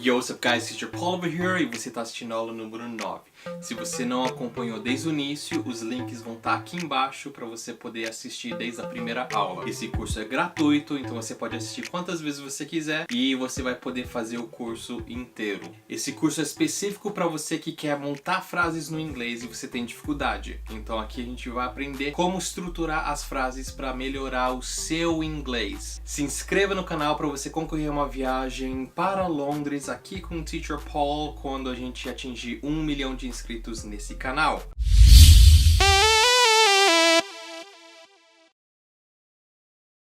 Yo, what's up guys, Teacher Paul over here e você está assistindo a aula número 9. Se você não acompanhou desde o início, os links vão estar aqui embaixo para você poder assistir desde a primeira aula. Esse curso é gratuito, então você pode assistir quantas vezes você quiser e você vai poder fazer o curso inteiro. Esse curso é específico para você que quer montar frases no inglês e você tem dificuldade. Então aqui a gente vai aprender como estruturar as frases para melhorar o seu inglês. Se inscreva no canal para você concorrer a uma viagem para Londres aqui com o Teacher Paul quando a gente atingir 1 milhão de inscritos nesse canal.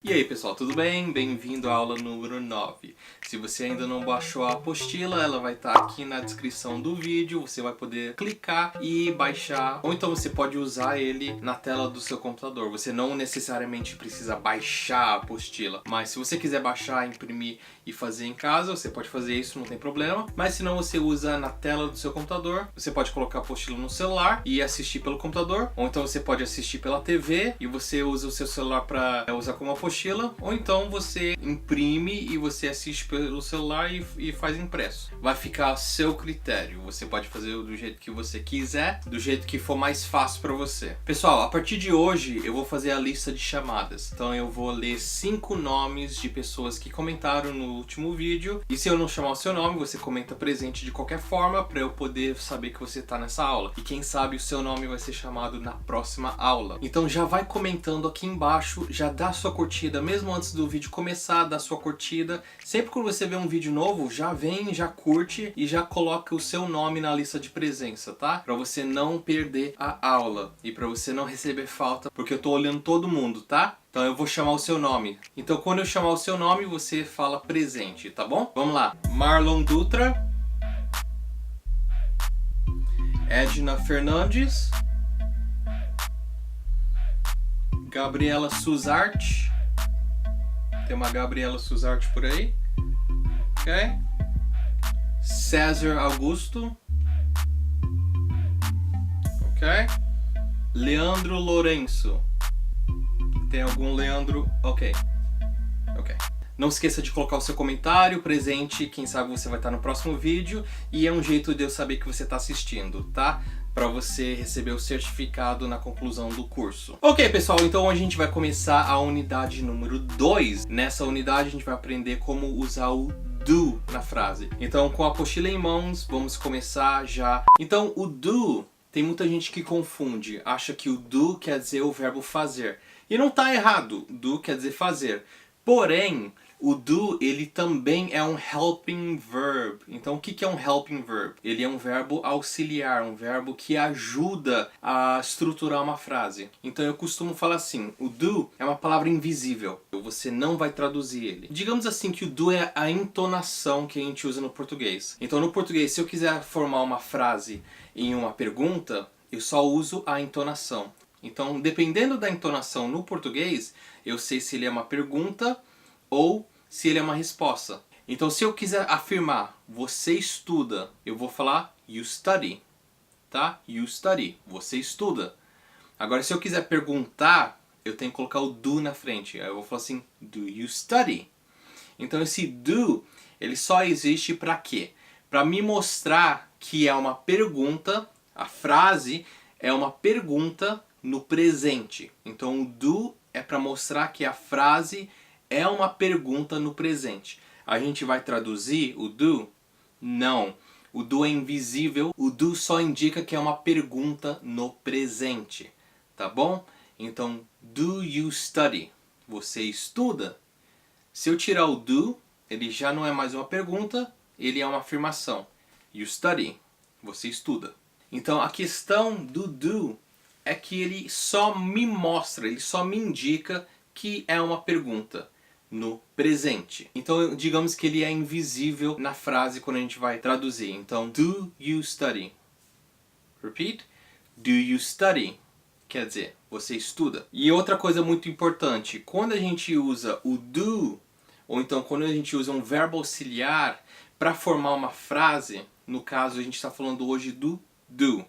E aí pessoal, tudo bem? Bem-vindo à aula número 9. Se você ainda não baixou a apostila, ela vai estar aqui na descrição do vídeo. Você vai poder clicar e baixar, ou então você pode usar ele na tela do seu computador. Você não necessariamente precisa baixar a apostila, mas se você quiser baixar, imprimir e fazer em casa, você pode fazer isso, não tem problema. Mas se não, você usa na tela do seu computador. Você pode colocar a apostila no celular e assistir pelo computador, ou então você pode assistir pela TV e você usa o seu celular para usar como apostila. Ou então você imprime e você assiste pelo celular e faz impresso. Vai ficar a seu critério. Você pode fazer do jeito que você quiser, do jeito que for mais fácil para você. Pessoal, a partir de hoje eu vou fazer a lista de chamadas. Então eu vou ler 5 nomes de pessoas que comentaram no último vídeo. E se eu não chamar o seu nome, você comenta presente de qualquer forma para eu poder saber que você está nessa aula. E quem sabe o seu nome vai ser chamado na próxima aula. Então já vai comentando aqui embaixo, já dá sua curtida mesmo antes do vídeo começar, dá sua curtida. Sempre que você vê um vídeo novo, já vem, já curte e já coloca o seu nome na lista de presença, tá? Pra você não perder a aula e pra você não receber falta, porque eu tô olhando todo mundo, tá? Então eu vou chamar o seu nome. Então quando eu chamar o seu nome, você fala presente, tá bom? Vamos lá. Marlon Dutra, Edna Fernandes, Gabriela Suzarte. Tem uma Gabriela Suzarte por aí. Ok? César Augusto. Ok? Leandro Lourenço. Tem algum Leandro? Ok. Ok. Não esqueça de colocar o seu comentário, presente, quem sabe você vai estar no próximo vídeo. E é um jeito de eu saber que você está assistindo, tá? Para você receber o certificado na conclusão do curso. Ok, pessoal, então a gente vai começar a unidade número 2. Nessa unidade a gente vai aprender como usar o do na frase. Então, com a apostila em mãos, vamos começar já. Então, o do, tem muita gente que confunde, acha que o do quer dizer o verbo fazer. E não tá errado, do quer dizer fazer. Porém, o do, ele também é um helping verb. Então, o que é um helping verb? Ele é um verbo auxiliar, um verbo que ajuda a estruturar uma frase. Então, eu costumo falar assim, o do é uma palavra invisível. Você não vai traduzir ele. Digamos assim que o do é a entonação que a gente usa no português. Então, no português, se eu quiser formar uma frase em uma pergunta, eu só uso a entonação. Então, dependendo da entonação no português, eu sei se ele é uma pergunta ou se ele é uma resposta. Então, se eu quiser afirmar, você estuda, eu vou falar you study, tá? You study, você estuda. Agora, se eu quiser perguntar, eu tenho que colocar o do na frente. Aí eu vou falar assim, do you study? Então, esse do, ele só existe para quê? Para me mostrar que é uma pergunta, a frase é uma pergunta no presente. Então, o do é para mostrar que a frase é uma pergunta no presente. A gente vai traduzir o do? Não. O do é invisível. O do só indica que é uma pergunta no presente. Tá bom? Então, do you study? Você estuda? Se eu tirar o do, ele já não é mais uma pergunta, ele é uma afirmação. You study? Você estuda. Então, a questão do do é que ele só me mostra, ele só me indica que é uma pergunta no presente. Então, digamos que ele é invisível na frase quando a gente vai traduzir. Então, do you study? Repeat. Do you study? Quer dizer, você estuda. E outra coisa muito importante, quando a gente usa o do, ou então quando a gente usa um verbo auxiliar para formar uma frase, no caso a gente está falando hoje do do.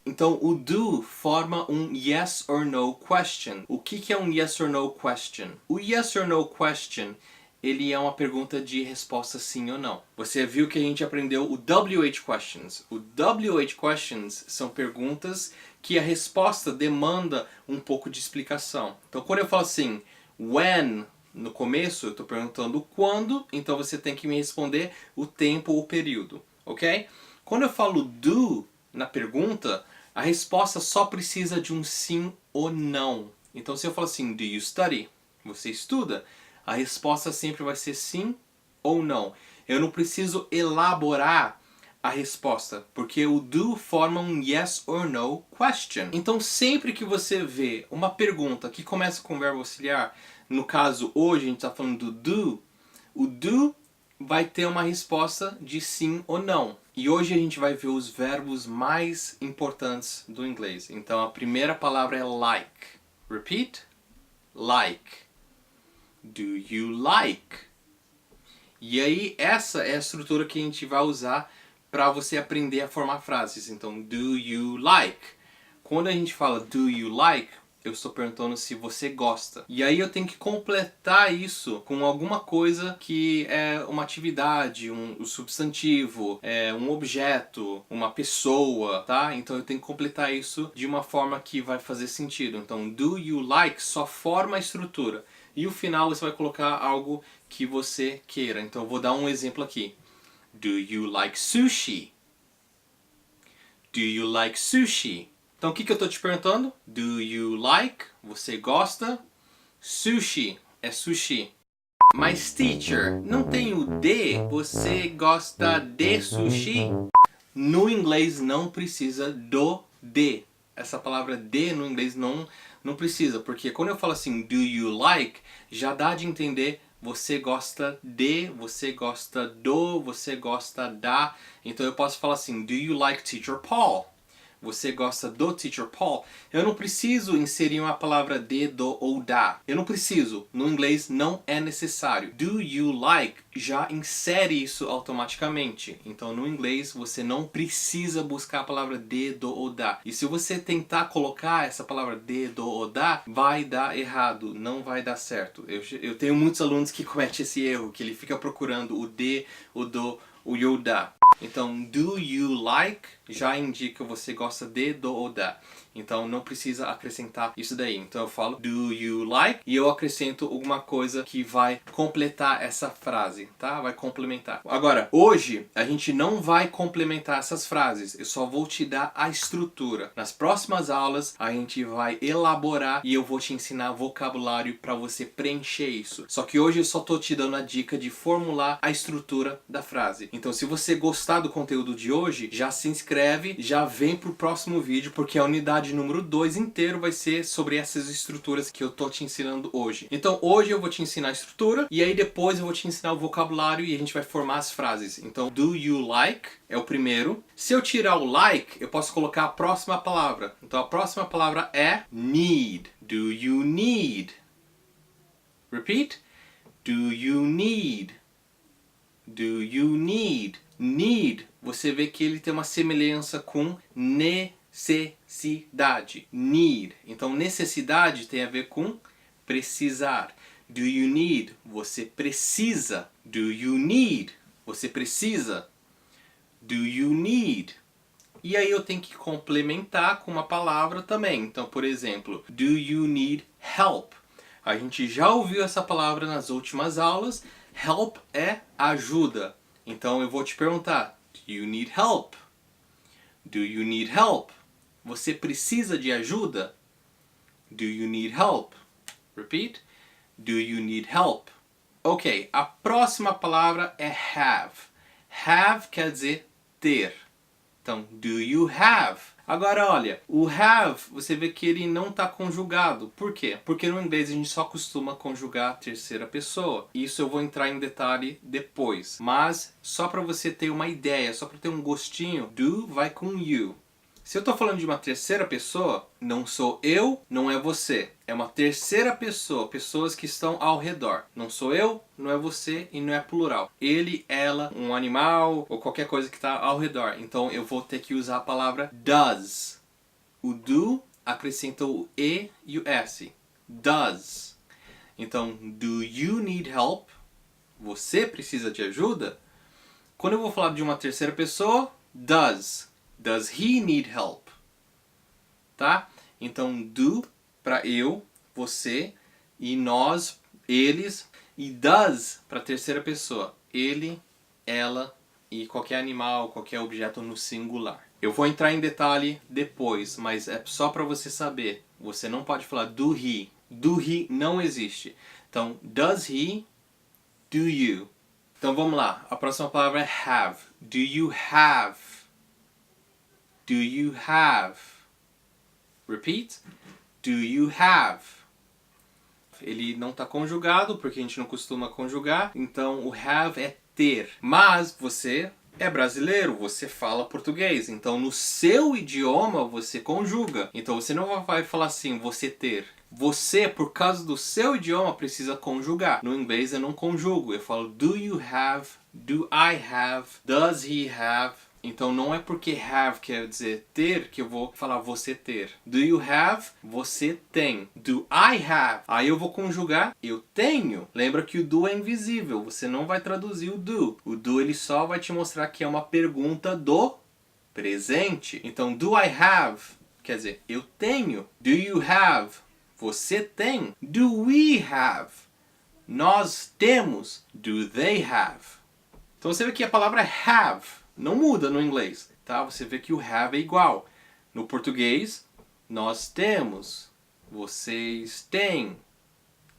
Então, o do forma um yes or no question. O que é um yes or no question? O yes or no question ele é uma pergunta de resposta sim ou não. Você viu que a gente aprendeu o WH questions. O WH questions são perguntas que a resposta demanda um pouco de explicação. Então quando eu falo assim, when, no começo eu estou perguntando quando, então você tem que me responder o tempo ou o período, ok? Quando eu falo do na pergunta, a resposta só precisa de um sim ou não. Então se eu falo assim, do you study? Você estuda? A resposta sempre vai ser sim ou não. Eu não preciso elaborar a resposta, porque o do forma um yes or no question. Então sempre que você vê uma pergunta que começa com verbo auxiliar, no caso hoje a gente está falando do do, o do vai ter uma resposta de sim ou não. E hoje a gente vai ver os verbos mais importantes do inglês. Então a primeira palavra é like. Repeat. Like. Do you like? E aí essa é a estrutura que a gente vai usar para você aprender a formar frases. Então, do you like? Quando a gente fala do you like, eu estou perguntando se você gosta. E aí eu tenho que completar isso com alguma coisa que é uma atividade, um substantivo, um objeto, uma pessoa, tá? Então eu tenho que completar isso de uma forma que vai fazer sentido. Então, do you like só forma a estrutura. E o final você vai colocar algo que você queira. Então eu vou dar um exemplo aqui. Do you like sushi? Do you like sushi? Então o que eu estou te perguntando? Do you like? Você gosta? Sushi é sushi. Mas teacher, não tem o de? Você gosta de sushi? No inglês não precisa do de. Essa palavra de no inglês não precisa, porque quando eu falo assim, do you like, já dá de entender você gosta de, você gosta do, você gosta da. Então eu posso falar assim, do you like Teacher Paul? Você gosta do Teacher Paul? Eu não preciso inserir uma palavra de, do ou da. Eu não preciso. No inglês não é necessário. Do you like já insere isso automaticamente. Então no inglês você não precisa buscar a palavra de, do ou da. E se você tentar colocar essa palavra de, do ou da, vai dar errado. Não vai dar certo. Eu tenho muitos alunos que cometem esse erro, que ele fica procurando o de, o do, o you, da. Então, do you like já indica você gosta de, do ou da. Então não precisa acrescentar isso daí. Então eu falo do you like e eu acrescento alguma coisa que vai completar essa frase, tá? Vai complementar. Agora, hoje a gente não vai complementar essas frases. Eu só vou te dar a estrutura. Nas próximas aulas a gente vai elaborar e eu vou te ensinar vocabulário para você preencher isso. Só que hoje eu só tô te dando a dica de formular a estrutura da frase. Então se você gostar do conteúdo de hoje, já se inscreve, já vem pro próximo vídeo, porque a unidade número 2 inteiro vai ser sobre essas estruturas que eu tô te ensinando hoje. Então hoje eu vou te ensinar a estrutura e aí depois eu vou te ensinar o vocabulário e a gente vai formar as frases. Então do you like é o primeiro. Se eu tirar o like, eu posso colocar a próxima palavra. Então a próxima palavra é need. Do you need? Repeat. Do you need? Do you need? Need, você vê que ele tem uma semelhança com necessidade. Need. Então necessidade tem a ver com precisar. Do you need? Você precisa. Do you need? Você precisa. Do you need? E aí eu tenho que complementar com uma palavra também. Então, por exemplo, do you need help? A gente já ouviu essa palavra nas últimas aulas. Help é ajuda. Então eu vou te perguntar, do you need help? Do you need help? Você precisa de ajuda? Do you need help? Repeat. Do you need help? Ok, a próxima palavra é have. Have quer dizer ter. Então, do you have? Agora olha, o have, você vê que ele não está conjugado. Por quê? Porque no inglês a gente só costuma conjugar a terceira pessoa. Isso eu vou entrar em detalhe depois. Mas só para você ter uma ideia, só para ter um gostinho, do vai com you. Se eu estou falando de uma terceira pessoa, não sou eu, não é você. É uma terceira pessoa, pessoas que estão ao redor. Não sou eu, não é você e não é plural. Ele, ela, um animal ou qualquer coisa que está ao redor. Então eu vou ter que usar a palavra does. O do acrescenta o e e o s. Does. Então, do you need help? você precisa de ajuda, quando eu vou falar de uma terceira pessoa, does. Does he need help? Tá? Então, do para eu, você, e nós, eles, e does para terceira pessoa, ele, ela e qualquer animal, qualquer objeto no singular. Eu vou entrar em detalhe depois, mas é só para você saber. Você não pode falar do he. Do he não existe. Então, does he, do you. Então vamos lá, a próxima palavra é have. Do you have? Do you have? Repeat. Do you have? Ele não está conjugado, porque a gente não costuma conjugar, então o have é ter. Mas você é brasileiro, você fala português, então no seu idioma você conjuga. Então você não vai falar assim, você ter. Você, por causa do seu idioma, precisa conjugar. No inglês eu não conjugo, eu falo do you have, do I have, does he have. Então não é porque have quer dizer ter que eu vou falar você ter. Do you have? Você tem. Do I have? Aí eu vou conjugar eu tenho. Lembra que o do é invisível, você não vai traduzir o do. O do ele só vai te mostrar que é uma pergunta do presente. Então do I have? Quer dizer, eu tenho. Do you have? Você tem. Do we have? Nós temos. Do they have? Então você vê que a palavra have não muda no inglês, tá? Você vê que o have é igual. No português, nós temos, vocês têm,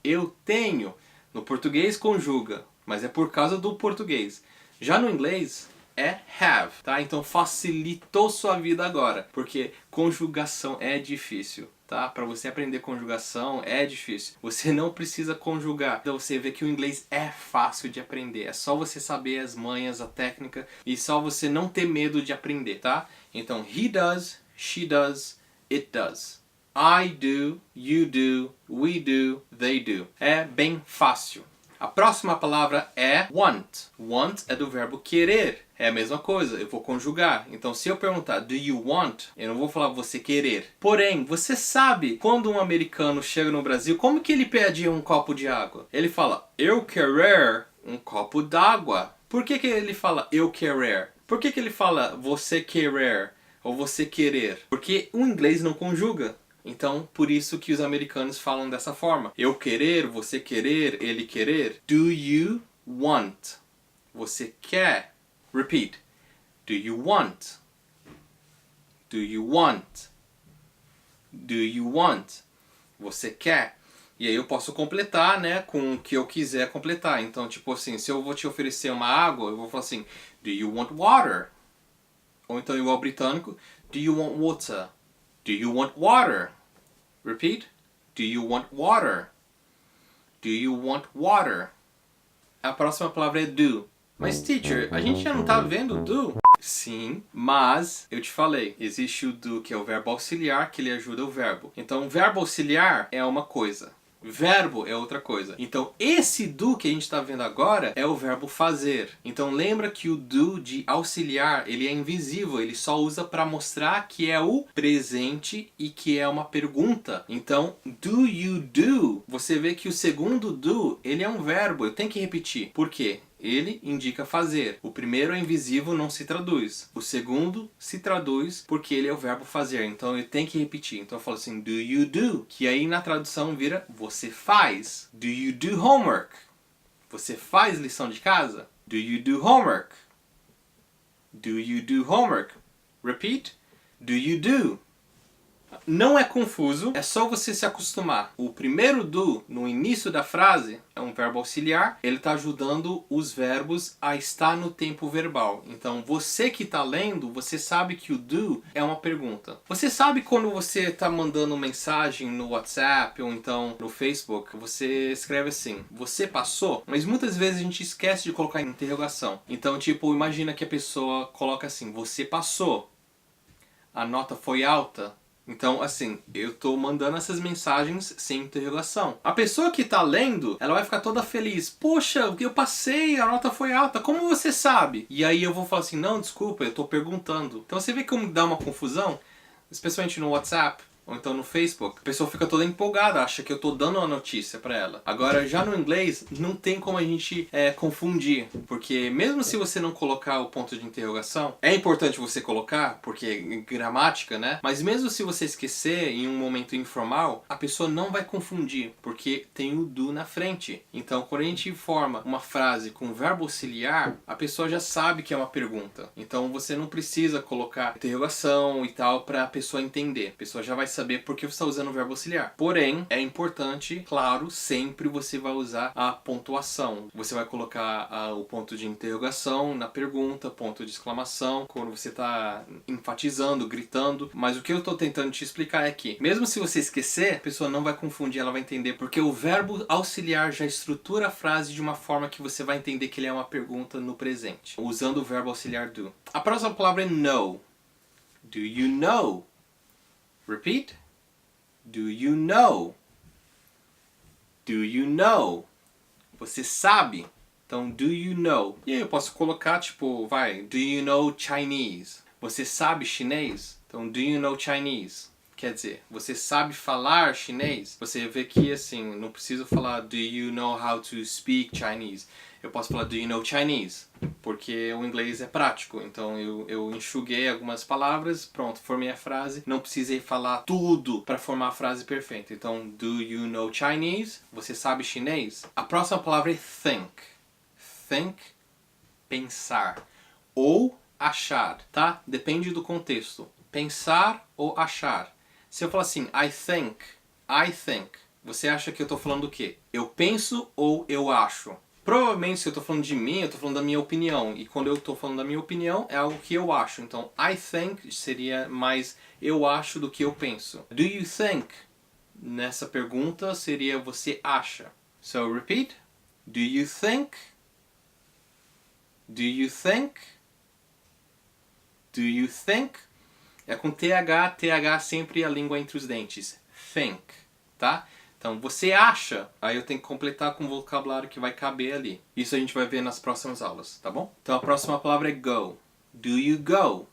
eu tenho. No português conjuga, mas é por causa do português. Já no inglês é have, tá? Então facilitou sua vida agora, porque conjugação é difícil. Tá? Para você aprender conjugação é difícil. Você não precisa conjugar. Então você vê que o inglês é fácil de aprender. É só você saber as manhas, a técnica e só você não ter medo de aprender, tá? Então he does, she does, it does. I do, you do, we do, they do. É bem fácil. A próxima palavra é want. Want é do verbo querer. É a mesma coisa, eu vou conjugar. Então se eu perguntar do you want, eu não vou falar você querer. Porém, você sabe quando um americano chega no Brasil, como que ele pede um copo de água? Ele fala, eu querer um copo d'água. Por que ele fala eu querer? Por que ele fala você querer ou você querer? Porque o inglês não conjuga. Então, por isso que os americanos falam dessa forma. Eu querer, você querer, ele querer. Do you want? Você quer. Repeat. Do you want? Do you want? Do you want? Você quer. E aí eu posso completar, né, com o que eu quiser completar. Então, tipo assim, se eu vou te oferecer uma água, eu vou falar assim, do you want water? Ou então igual britânico, do you want water? Do you want water? Repeat. Do you want water? Do you want water? A próxima palavra é do. Mas teacher, a gente já não tá vendo do? Sim, mas eu te falei, existe o do que é o verbo auxiliar que ele ajuda o verbo. Então, verbo auxiliar é uma coisa. Verbo é outra coisa. Então, esse do que a gente está vendo agora é o verbo fazer. Então, lembra que o do de auxiliar, ele é invisível. Ele só usa para mostrar que é o presente e que é uma pergunta. Então, do you do? Você vê que o segundo do, ele é um verbo. Eu tenho que repetir. Por quê? Ele indica fazer. O primeiro é invisível, não se traduz. O segundo se traduz porque ele é o verbo fazer. Então eu tenho que repetir. Então eu falo assim, do you do? Que aí na tradução vira você faz. Do you do homework? Você faz lição de casa? Do you do homework? Do you do homework? Repeat. Do you do? Não é confuso, é só você se acostumar. O primeiro do, no início da frase, é um verbo auxiliar. Ele está ajudando os verbos a estar no tempo verbal. Então, você que está lendo, você sabe que o do é uma pergunta. Você sabe quando você está mandando mensagem no WhatsApp ou então no Facebook, você escreve assim, você passou? Mas muitas vezes a gente esquece de colocar interrogação. Então, tipo, imagina que a pessoa coloca assim, você passou? A nota foi alta? Então, assim, eu tô mandando essas mensagens sem interrogação. A pessoa que tá lendo, ela vai ficar toda feliz. Poxa, eu passei, a nota foi alta, como você sabe? E aí eu vou falar assim, não, desculpa, eu tô perguntando. Então você vê como dá uma confusão? Especialmente no WhatsApp. ou então no Facebook, a pessoa fica toda empolgada, acha que eu tô dando uma notícia pra ela. Agora, já no inglês, não tem como a gente confundir, porque mesmo se você não colocar o ponto de interrogação, é importante você colocar, porque é gramática, né? Mas mesmo se você esquecer em um momento informal, a pessoa não vai confundir, porque tem o do na frente. Então, quando a gente forma uma frase com verbo auxiliar, a pessoa já sabe que é uma pergunta. Então, você não precisa colocar interrogação e tal para a pessoa entender. A pessoa já vai saber porque você está usando o verbo auxiliar. Porém, é importante, claro, sempre você vai usar a pontuação. Você vai colocar o ponto de interrogação na pergunta, ponto de exclamação, quando você está enfatizando, gritando. Mas o que eu estou tentando te explicar é que, mesmo se você esquecer, a pessoa não vai confundir, ela vai entender, porque o verbo auxiliar já estrutura a frase de uma forma que você vai entender que ele é uma pergunta no presente, usando o verbo auxiliar do. A próxima palavra é know. Do you know? Repeat. Do you know? Do you know? Você sabe? Então, do you know? E aí eu posso colocar, tipo, do you know Chinese? Você sabe chinês? Então, do you know Chinese? Quer dizer, você sabe falar chinês? Você vê que, assim, não preciso falar do you know how to speak Chinese. Eu posso falar do you know Chinese? Porque o inglês é prático. Então eu enxuguei algumas palavras, pronto, formei a frase. Não precisei falar tudo para formar a frase perfeita. Então, do you know Chinese? Você sabe chinês? A próxima palavra é think. Think, pensar. Ou achar, tá? Depende do contexto. Pensar ou achar. Se eu falar assim, I think, você acha que eu tô falando o quê? Eu penso ou eu acho? Provavelmente, se eu tô falando de mim, eu tô falando da minha opinião. E quando eu tô falando da minha opinião, é algo que eu acho. Então, I think seria mais eu acho do que eu penso. Do you think? Nessa pergunta seria você acha. So, repeat. Do you think? Do you think? Do you think? É com TH sempre a língua entre os dentes. Think, tá? Então, você acha, aí eu tenho que completar com o vocabulário que vai caber ali. Isso a gente vai ver nas próximas aulas, tá bom? Então, a próxima palavra é go. Do you go?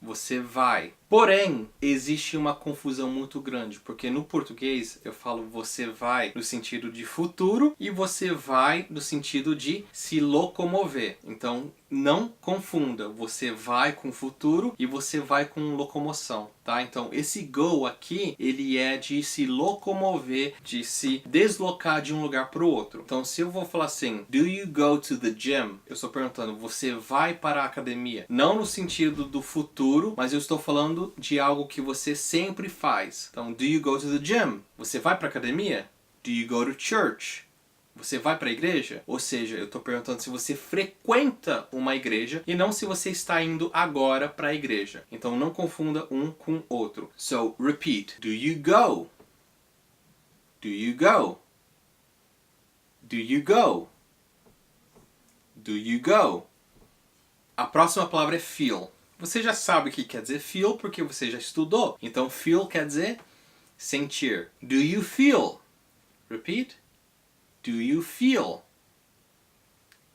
Você vai. Porém, existe uma confusão muito grande, porque no português eu falo você vai no sentido de futuro e você vai no sentido de se locomover. Então, não confunda, você vai com futuro e você vai com locomoção, tá? Então, esse go aqui, ele é de se locomover, de se deslocar de um lugar para o outro. Então, se eu vou falar assim, do you go to the gym? Eu estou perguntando, você vai para a academia? Não no sentido do futuro, mas eu estou falando de algo que você sempre faz. Então, do you go to the gym? Você vai para a academia? Do you go to church? Você vai para a igreja? Ou seja, eu estou perguntando se você frequenta uma igreja e não se você está indo agora para a igreja. Então não confunda um com outro. So, repeat. Do you go? Do you go? Do you go? Do you go? A próxima palavra é feel. Você já sabe o que quer dizer feel porque você já estudou. Então feel quer dizer sentir. Do you feel? Repeat. Do you feel?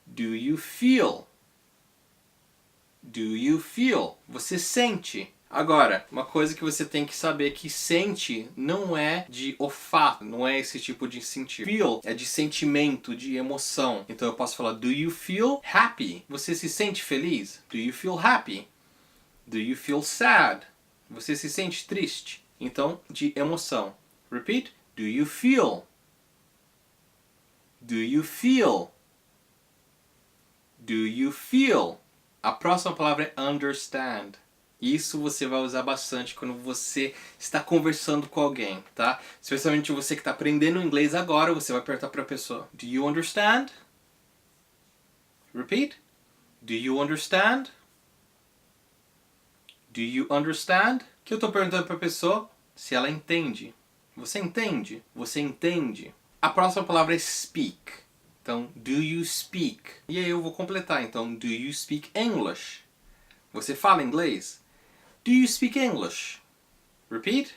Do you feel? Do you feel? Você sente. Agora, uma coisa que você tem que saber que sente não é de olfato, não é esse tipo de sentir. Feel é de sentimento, de emoção. Então eu posso falar, do you feel happy? Você se sente feliz? Do you feel happy? Do you feel sad? Você se sente triste? Então, de emoção. Repeat. Do you feel? Do you feel? Do you feel? A próxima palavra é understand. Isso você vai usar bastante quando você está conversando com alguém, tá? Especialmente você que está aprendendo inglês agora, você vai perguntar para a pessoa, do you understand? Repeat. Do you understand? Do you understand? Que eu estou perguntando para a pessoa se ela entende. Você entende? Você entende? A próxima palavra é speak. Então, do you speak? E aí eu vou completar. Então, do you speak English? Você fala inglês? Do you speak English? Repeat.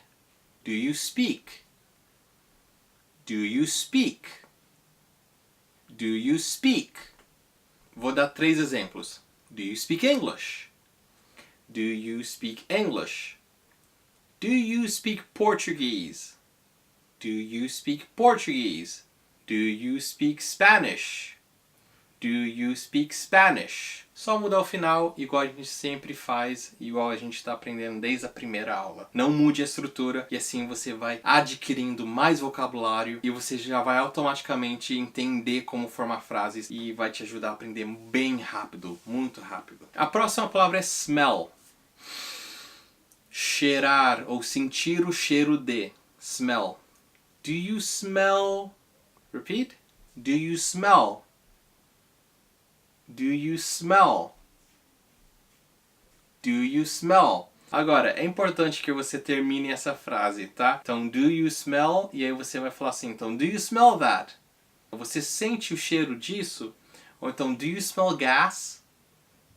Do you speak? Do you speak? Do you speak? Vou dar 3 exemplos. Do you speak English? Do you speak English? Do you speak Portuguese? Do you speak Portuguese? Do you speak Spanish? Do you speak Spanish? Só mudar o final, igual a gente sempre faz, igual a gente está aprendendo desde a primeira aula. Não mude a estrutura e assim você vai adquirindo mais vocabulário e você já vai automaticamente entender como formar frases e vai te ajudar a aprender bem rápido, muito rápido. A próxima palavra é smell. Cheirar ou sentir o cheiro de. Smell. Do you smell? Repeat. Do you smell? Do you smell? Do you smell? Agora, é importante que você termine essa frase, tá? Então, do you smell? E aí você vai falar assim, então, do you smell that? Você sente o cheiro disso? Ou então, do you smell gas?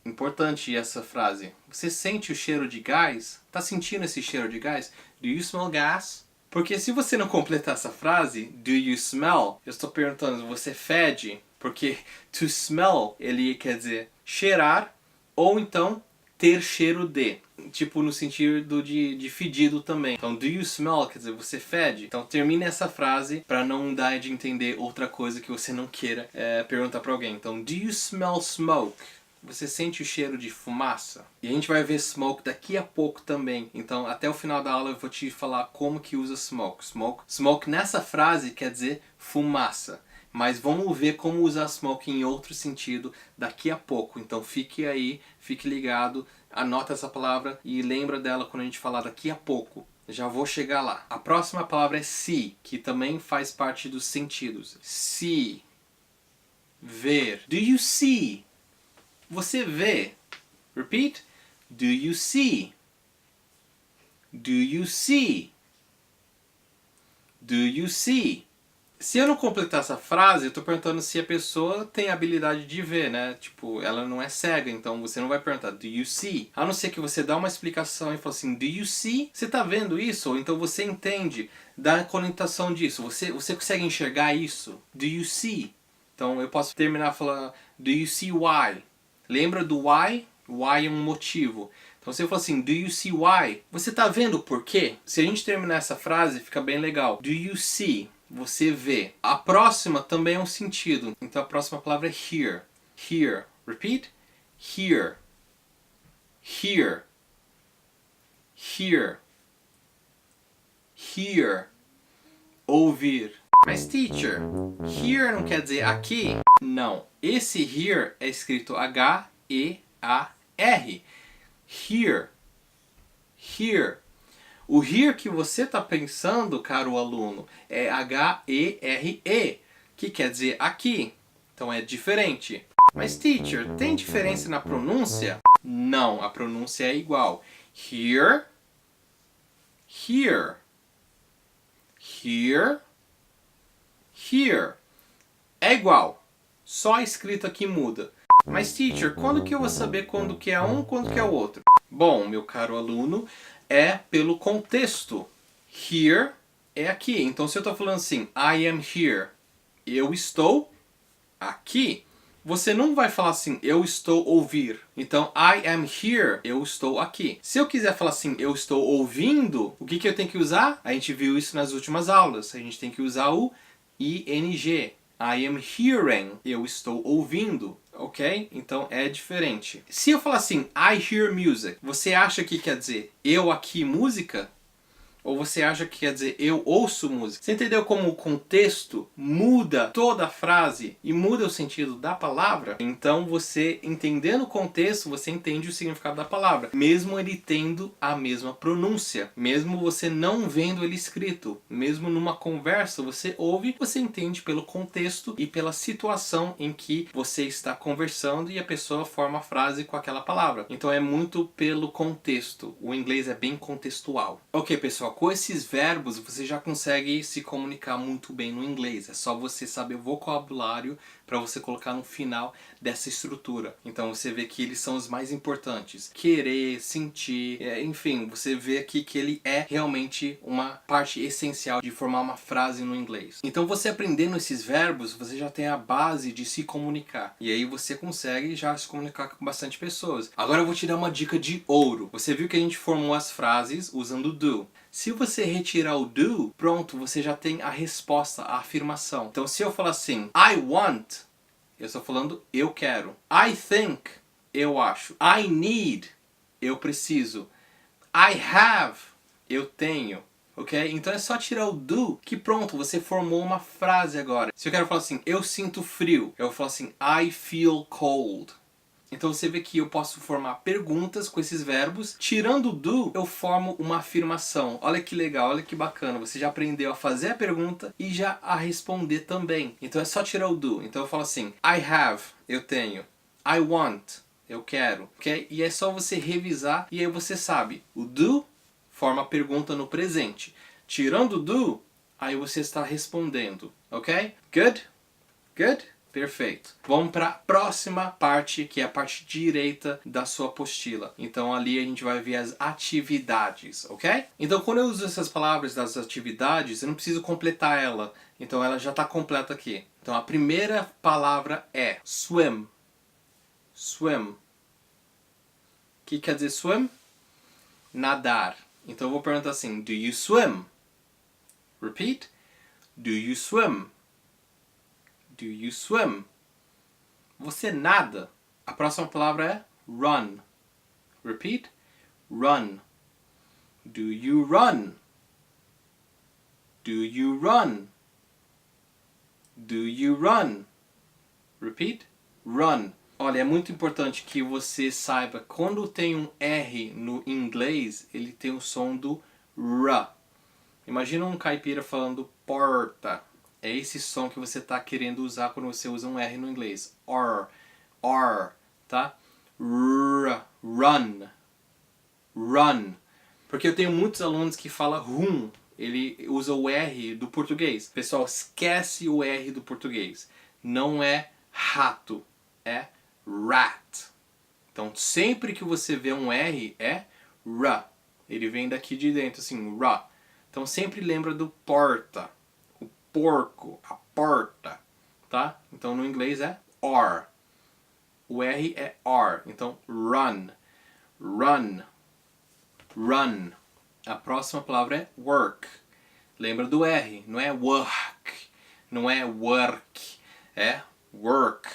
Importante essa frase. Você sente o cheiro de gás? Tá sentindo esse cheiro de gás? Do you smell gas? Porque se você não completar essa frase, do you smell? Eu estou perguntando, você fede? Porque to smell, ele quer dizer cheirar ou então ter cheiro de. Tipo no sentido de fedido também. Então, do you smell quer dizer você fede. Então, termine essa frase para não dar de entender outra coisa que você não queira perguntar para alguém. Então, do you smell smoke? Você sente o cheiro de fumaça? E a gente vai ver smoke daqui a pouco também. Então, até o final da aula eu vou te falar como que usa smoke. Smoke nessa frase quer dizer fumaça. Mas vamos ver como usar smoke em outro sentido daqui a pouco. Então fique aí, fique ligado, anota essa palavra e lembra dela quando a gente falar daqui a pouco. Já vou chegar lá. A próxima palavra é see, que também faz parte dos sentidos. See. Ver. Do you see? Você vê. Repeat. Do you see? Do you see? Do you see? Se eu não completar essa frase, eu tô perguntando se a pessoa tem a habilidade de ver, né? Tipo, ela não é cega, então você não vai perguntar, do you see? A não ser que você dá uma explicação e fala assim, do you see? Você tá vendo isso? Ou então você entende da conotação disso. Você consegue enxergar isso? Do you see? Então eu posso terminar falando, do you see why? Lembra do why? Why é um motivo. Então se eu falar assim, do you see why? Você tá vendo o porquê? Se a gente terminar essa frase, fica bem legal. Do you see? Você vê. A próxima também é um sentido. Então a próxima palavra é hear. Hear. Repeat. Hear. Hear. Hear. Hear. Ouvir. Mas teacher, hear não quer dizer aqui? Não. Esse hear é escrito H-E-A-R. Hear. Hear. O hear que você está pensando, caro aluno, é H-E-R-E, que quer dizer aqui. Então é diferente. Mas teacher, tem diferença na pronúncia? Não, a pronúncia é igual. Hear, hear, hear, hear. É igual. Só a escrita aqui muda. Mas teacher, quando que eu vou saber quando que é um, quando que é o outro? Bom, meu caro aluno, é pelo contexto. Here é aqui. Então se eu estou falando assim, I am here, eu estou aqui. Você não vai falar assim, eu estou ouvir. Então, I am here, eu estou aqui. Se eu quiser falar assim, eu estou ouvindo, o que eu tenho que usar? A gente viu isso nas últimas aulas. A gente tem que usar o ING. I am hearing, eu estou ouvindo. Ok? Então é diferente. Se eu falar assim, I hear music, você acha que quer dizer eu aqui música? Ou você acha que quer dizer eu ouço música? Você entendeu como o contexto muda toda a frase e muda o sentido da palavra? Então você, entendendo o contexto, você entende o significado da palavra. Mesmo ele tendo a mesma pronúncia. Mesmo você não vendo ele escrito. Mesmo numa conversa, você ouve, você entende pelo contexto e pela situação em que você está conversando e a pessoa forma a frase com aquela palavra. Então é muito pelo contexto. O inglês é bem contextual. Ok, pessoal. Com esses verbos você já consegue se comunicar muito bem no inglês. É só você saber o vocabulário para você colocar no final dessa estrutura. Então você vê que eles são os mais importantes. Querer, sentir, enfim, você vê aqui que ele é realmente uma parte essencial de formar uma frase no inglês. Então você aprendendo esses verbos, você já tem a base de se comunicar. E aí você consegue já se comunicar com bastante pessoas. Agora eu vou te dar uma dica de ouro. Você viu que a gente formou as frases usando do. Se você retirar o do, pronto, você já tem a resposta, a afirmação. Então se eu falar assim, I want, eu estou falando eu quero. I think, eu acho. I need, eu preciso. I have, eu tenho. Ok? Então é só tirar o do que pronto, você formou uma frase agora. Se eu quero falar assim, eu sinto frio, eu vou falar assim, I feel cold. Então você vê que eu posso formar perguntas com esses verbos. Tirando o do, eu formo uma afirmação. Olha que legal, olha que bacana. Você já aprendeu a fazer a pergunta e já a responder também. Então é só tirar o do. Então eu falo assim, I have, eu tenho. I want, eu quero. Okay? E é só você revisar e aí você sabe. O do forma a pergunta no presente. Tirando o do, aí você está respondendo. Ok? Good? Good? Perfeito. Vamos para a próxima parte, que é a parte direita da sua apostila. Então ali a gente vai ver as atividades, ok? Então quando eu uso essas palavras das atividades, eu não preciso completar ela. Então ela já está completa aqui. Então a primeira palavra é swim. Swim. O que quer dizer swim? Nadar. Então eu vou perguntar assim, do you swim? Repeat. Do you swim? Do you swim? Você nada. A próxima palavra é run. Repeat. Run. Do you run? Do you run? Do you run? Repeat. Run. Olha, é muito importante que você saiba, quando tem um R no inglês, ele tem o som do R. Imagina um caipira falando porta. É esse som que você está querendo usar quando você usa um R no inglês. R, tá? Run. Run. Porque eu tenho muitos alunos que falam rum. Ele usa o R do português. Pessoal, esquece o R do português. Não é rato, é rat. Então, sempre que você vê um R, é ra. Ele vem daqui de dentro, assim, ra. Então, sempre lembra do porta. Porco, a porta, tá? Então no inglês é R. O R é R. Então run, run, run. A próxima palavra é work. Lembra do R, não é work, não é work, é work,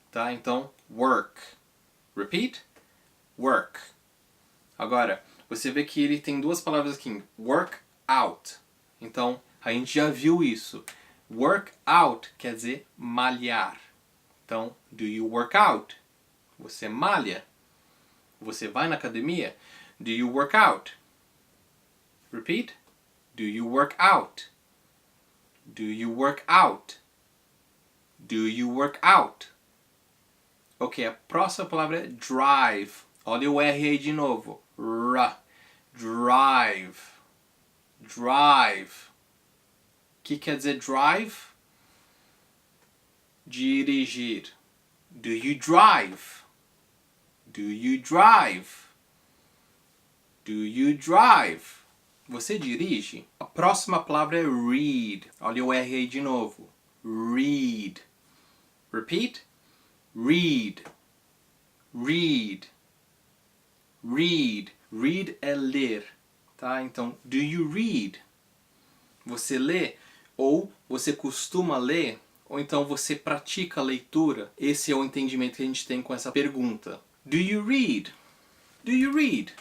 tá? Então work. Repeat, work. Agora, você vê que ele tem duas palavras aqui, work out. Então a gente já viu isso. Work out quer dizer malhar. Então, do you work out? Você malha? Você vai na academia? Do you work out? Repeat. Do you work out? Do you work out? Do you work out? Ok, a próxima palavra é drive. Olha o R aí de novo. Drive. Drive. O que quer dizer drive? Dirigir. Do you drive? Do you drive? Do you drive? Você dirige? A próxima palavra é read. Olha o R aí de novo. Read. Repeat. Read. Read. Read. Read é ler. Tá? Então, do you read? Você lê? Ou você costuma ler, ou então você pratica a leitura. Esse é o entendimento que a gente tem com essa pergunta. Do you read? Do you read?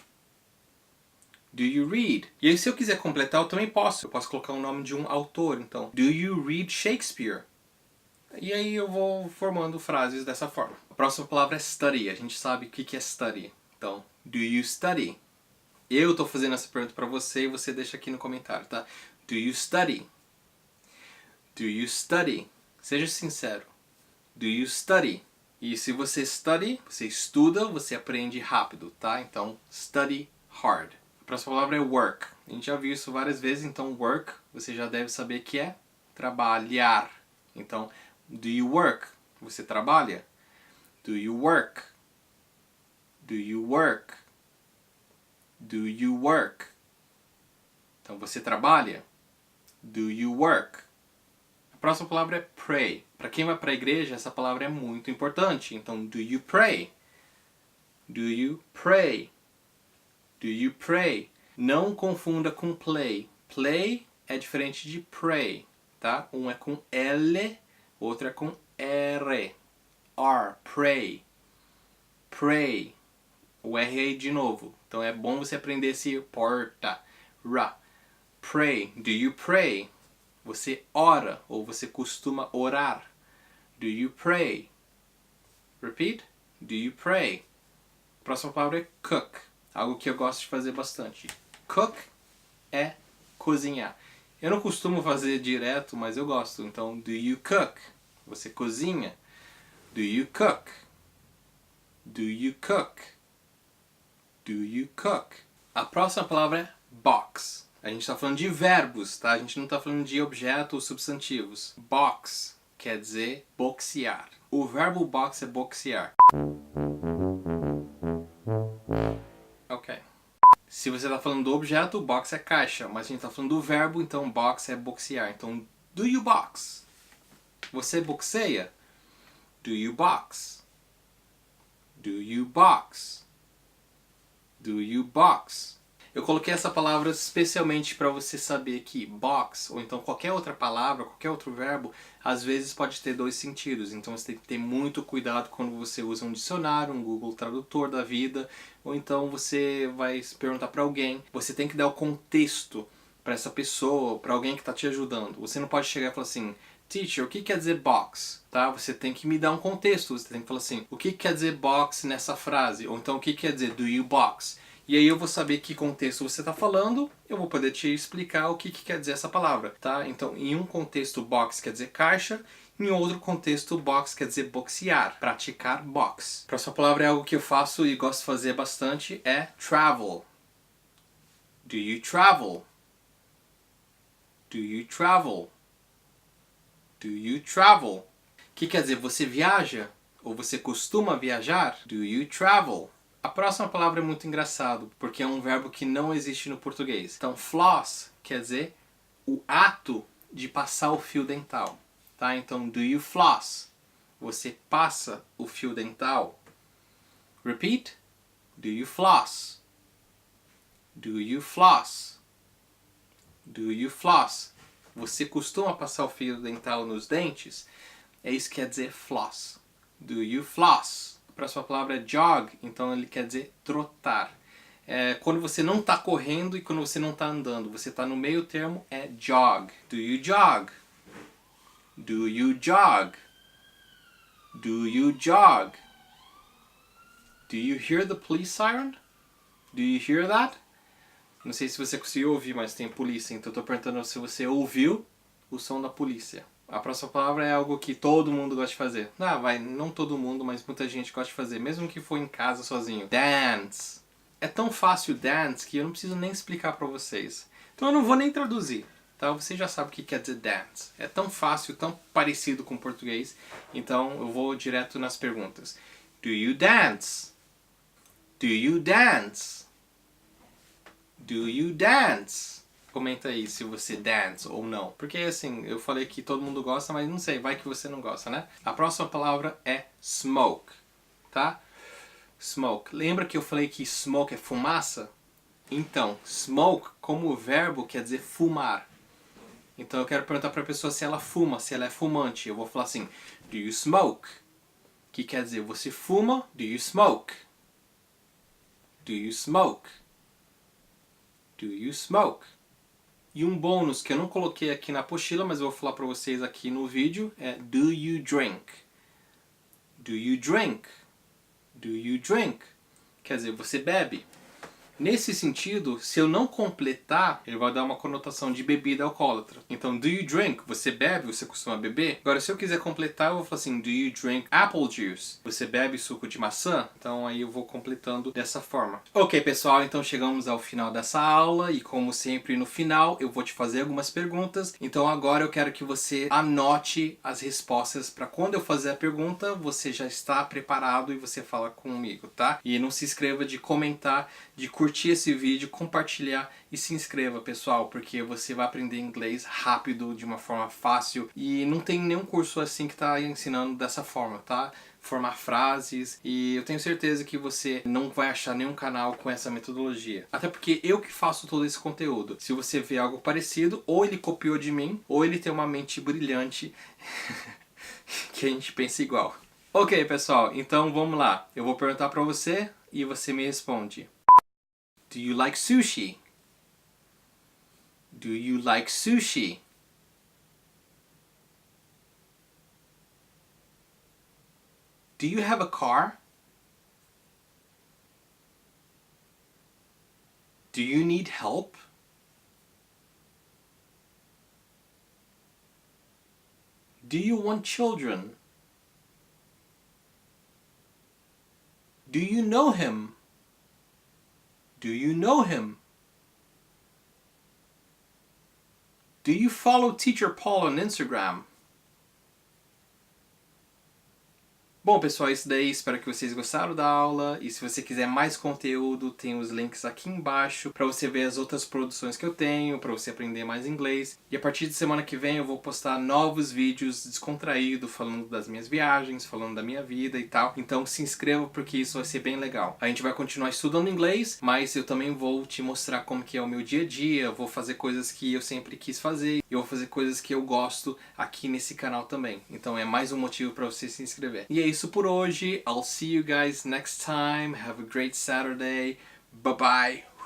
Do you read? E aí se eu quiser completar, eu também posso. Eu posso colocar o nome de um autor. Então, do you read Shakespeare? E aí eu vou formando frases dessa forma. A próxima palavra é study. A gente sabe o que é study. Então, do you study? Eu estou fazendo essa pergunta para você e você deixa aqui no comentário, tá? Do you study? Do you study? Seja sincero. Do you study? E se você study, você estuda, você aprende rápido, tá? Então, study hard. A próxima palavra é work. A gente já viu isso várias vezes, então work, você já deve saber que é trabalhar. Então, do you work? Você trabalha? Do you work? Do you work? Do you work? Então, você trabalha? Do you work? A próxima palavra é pray. Para quem vai para a igreja, essa palavra é muito importante. Então, do you pray? Do you pray? Do you pray? Não confunda com play. Play é diferente de pray, tá? Um é com L, outro é com R. R, pray. Pray. O R aí de novo. Então é bom você aprender esse porta. Ra. Pray. Do you pray? Você ora ou você costuma orar. Do you pray? Repeat. Do you pray? A próxima palavra é cook. Algo que eu gosto de fazer bastante. Cook é cozinhar. Eu não costumo fazer direto, mas eu gosto. Então, do you cook? Você cozinha. Do you cook? Do you cook? Do you cook? A próxima palavra é box. A gente está falando de verbos, tá? A gente não está falando de objetos ou substantivos. Box quer dizer boxear. O verbo box é boxear. Ok. Se você está falando do objeto, box é caixa. Mas a gente está falando do verbo, então box é boxear. Então, do you box? Você boxeia? Do you box? Do you box? Do you box? Eu coloquei essa palavra especialmente para você saber que box, ou então qualquer outra palavra, qualquer outro verbo, às vezes pode ter dois sentidos. Então você tem que ter muito cuidado quando você usa um dicionário, um Google Tradutor da vida, ou então você vai perguntar para alguém. Você tem que dar o contexto para essa pessoa, para alguém que está te ajudando. Você não pode chegar e falar assim, teacher, o que quer dizer box? Tá? Você tem que me dar um contexto. Você tem que falar assim, o que quer dizer box nessa frase? Ou então, o que quer dizer do you box? E aí eu vou saber que contexto você está falando, eu vou poder te explicar o que quer dizer essa palavra. Tá? Então, em um contexto, box quer dizer caixa. Em outro contexto, box quer dizer boxear, praticar box. A próxima palavra é algo que eu faço e gosto de fazer bastante, é travel. Do you travel? Do you travel? Do you travel? Que quer dizer você viaja? Ou você costuma viajar? Do you travel? A próxima palavra é muito engraçado, porque é um verbo que não existe no português. Então, floss quer dizer o ato de passar o fio dental. Tá? Então, do you floss? Você passa o fio dental. Repeat. Do you floss? Do you floss? Do you floss? Você costuma passar o fio dental nos dentes? É isso que quer dizer floss. Do you floss? A próxima palavra é jog, então ele quer dizer trotar. Quando você não está correndo e quando você não está andando. Você está no meio termo, é jog. Do you jog? Do you jog? Do you jog? Do you hear the police siren? Do you hear that? Não sei se você conseguiu ouvir, mas tem polícia, então eu tô perguntando se você ouviu o som da polícia. A próxima palavra é algo que todo mundo gosta de fazer. Não todo mundo, mas muita gente gosta de fazer, mesmo que for em casa sozinho. Dance. É tão fácil dance que eu não preciso nem explicar pra vocês. Então eu não vou nem traduzir, tá? Você já sabe o que quer dizer dance. É tão fácil, tão parecido com o português, então eu vou direto nas perguntas. Do you dance? Do you dance? Do you dance? Comenta aí se você dance ou não. Porque assim, eu falei que todo mundo gosta, mas não sei, vai que você não gosta, né? A próxima palavra é smoke, tá? Smoke. Lembra que eu falei que smoke é fumaça? Então, smoke como verbo quer dizer fumar. Então eu quero perguntar pra pessoa se ela fuma, se ela é fumante. Eu vou falar assim, do you smoke? Que quer dizer, você fuma? Do you smoke? Do you smoke? Do you smoke? E um bônus que eu não coloquei aqui na apostila, mas eu vou falar para vocês aqui no vídeo, é do you drink? Do you drink? Do you drink? Quer dizer, você bebe. Nesse sentido, se eu não completar, ele vai dar uma conotação de bebida alcoólatra. Então, do you drink? Você bebe? Você costuma beber? Agora, se eu quiser completar, eu vou falar assim, do you drink apple juice? Você bebe suco de maçã? Então, aí eu vou completando dessa forma. Ok, pessoal, então chegamos ao final dessa aula e como sempre no final eu vou te fazer algumas perguntas. Então agora eu quero que você anote as respostas para quando eu fazer a pergunta, você já está preparado e você fala comigo, tá? E não se esqueça de comentar, de curtir esse vídeo, compartilhar e se inscreva, pessoal, porque você vai aprender inglês rápido, de uma forma fácil e não tem nenhum curso assim que está ensinando dessa forma, tá? Formar frases e eu tenho certeza que você não vai achar nenhum canal com essa metodologia. Até porque eu que faço todo esse conteúdo. Se você vê algo parecido, ou ele copiou de mim, ou ele tem uma mente brilhante que a gente pensa igual. Ok, pessoal, então vamos lá. Eu vou perguntar pra você e você me responde. Do you like sushi? Do you like sushi? Do you have a car? Do you need help? Do you want children? Do you know him? Do you know him? Do you follow Teacher Paul on Instagram? Bom, pessoal, é isso daí. Espero que vocês gostaram da aula. E se você quiser mais conteúdo, tem os links aqui embaixo para você ver as outras produções que eu tenho, para você aprender mais inglês. E a partir de semana que vem eu vou postar novos vídeos descontraídos, falando das minhas viagens, falando da minha vida e tal. Então se inscreva porque isso vai ser bem legal. A gente vai continuar estudando inglês, mas eu também vou te mostrar como que é o meu dia a dia. Eu vou fazer coisas que eu sempre quis fazer. Eu vou fazer coisas que eu gosto aqui nesse canal também. Então é mais um motivo para você se inscrever. E é isso por hoje. I'll see you guys next time. Have a great Saturday. Bye bye.